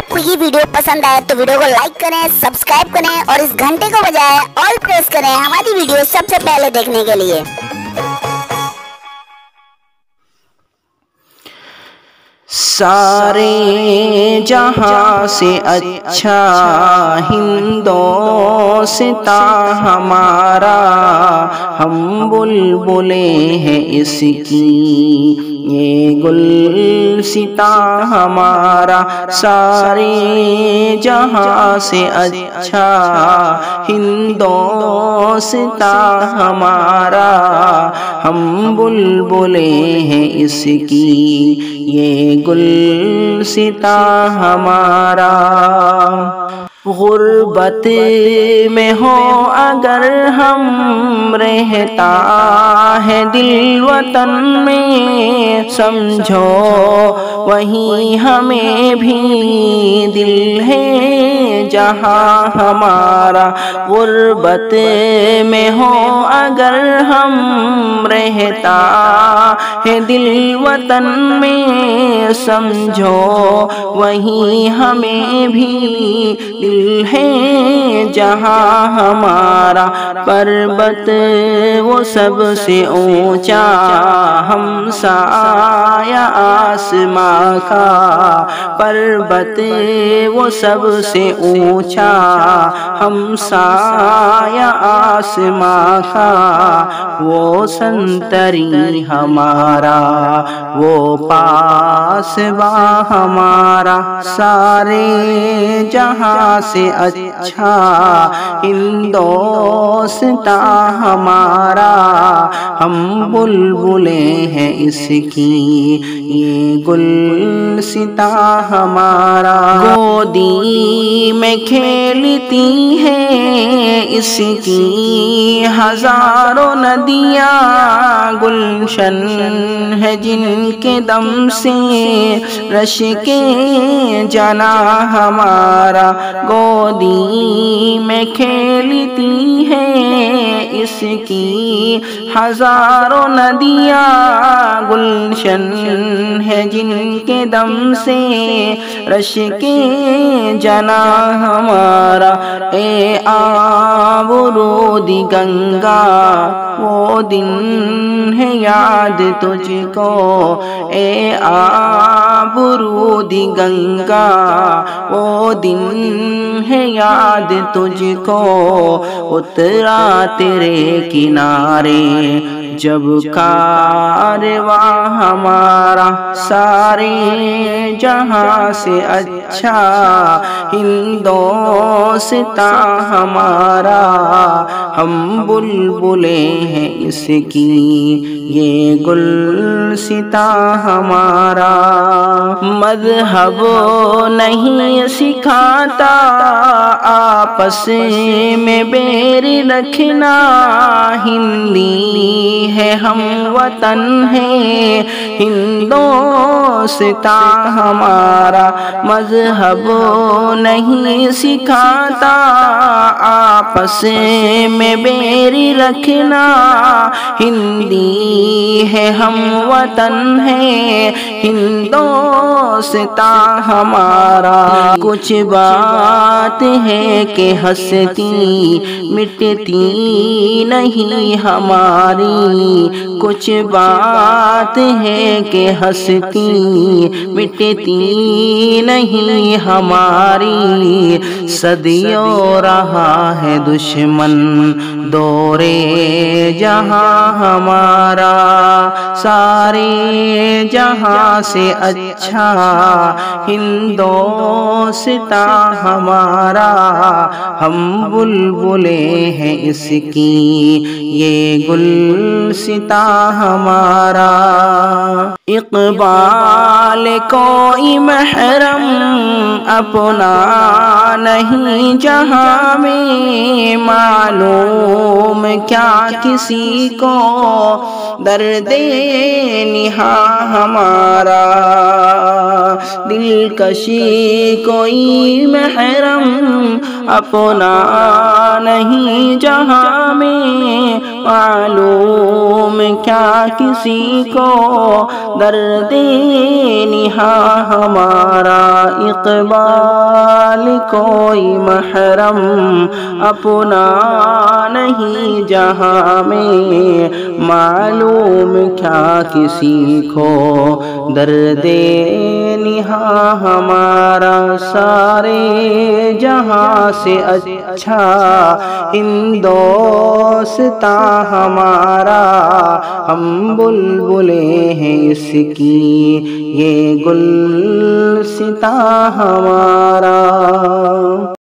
आपको ये वीडियो पसंद आए तो वीडियो को लाइक करें, सब्सक्राइब करें और इस घंटे को बजाएं ऑल प्रेस करें हमारी वीडियो सबसे पहले देखने के लिए। सारे जहां से अच्छा हिंदोस्तां हमारा, हम बुलबुले हैं इसकी ये गुलसितां हमारा। सारे जहां से अच्छा हिंदोस्तां हमारा, हम बुलबुले हैं इसकी ये गुलसितां हमारा। गुर्बत में हो अगर हम रहता है दिल वतन में, समझो वहीं हमें भी दिल है जहां हमारा। गुर्बत में हो अगर हम रहता है दिल वतन में, समझो वहीं हमें भी दिल है जहां हमारा। पर्वत वो सबसे ऊंचा हमसाया आसमां का, पर्वत वो सबसे ऊंचा हमसाया आसमां का। वो संतरी हमारा वो पासबा हमारा, सारे जहां से अच्छा हिंदोस्तां हमारा, हम बुलबुले हैं इसकी ये गुलसितां हमारा। गोदी में खेलती है इसकी हजारों नदियां, गुलशन है जिनके दम से रश के जना हमारा। गोदी में खेलती है इसकी हजारों नदियां, गुलशन है जिनके दम से रश के जना हमारा। ए आबरूदी गंगा वो दिन है याद तुझको, ए आबरूदी गंगा वो दिन है याद तुझको। उतरा तेरे किनारे जब कारवां हमारा, सारे जहां से अच्छा हिंदोस्तां हमारा, हम बुलबुले हैं इसकी ये गुलसितां हमारा। मज़हब नहीं सिखाता आपस में बैर रखना, हिंदी है हम वतन है हिंदोस्तां हमारा। मज़हब नहीं सिखाता आपस में बैर रखना, हिंदी है हम वतन है हिंदोस्तां हमारा। कुछ बात है कि हंसती मिटती नहीं हमारी, कुछ बात है कि हंसती मिटती नहीं हमारी। सदियों रहा है दुश्मन दौरे जहां हमारा, सारे जहां से अच्छा हिंदोस्तां हमारा, हम बुलबुले हैं इसकी ये गुलसितां हमारा। इक़बाल कोई महरम अपना नहीं जहां में, मालूम क्या किसी को दर्द निहा हमारा। دلکشی کوئی محرم اپنا نہیں جہاں میں، معلوم کیا کسی کو درد نہاں ہمارا، اقبال کوئی محرم اپنا نہیں جہاں میں، معلوم کیا کسی کو درد نہاں ہمارا، سارے جہاں سے اچھا ہندوستاں ہمارا، ہم بلبلیں ہیں اس کی یہ گلستاں ہمارا۔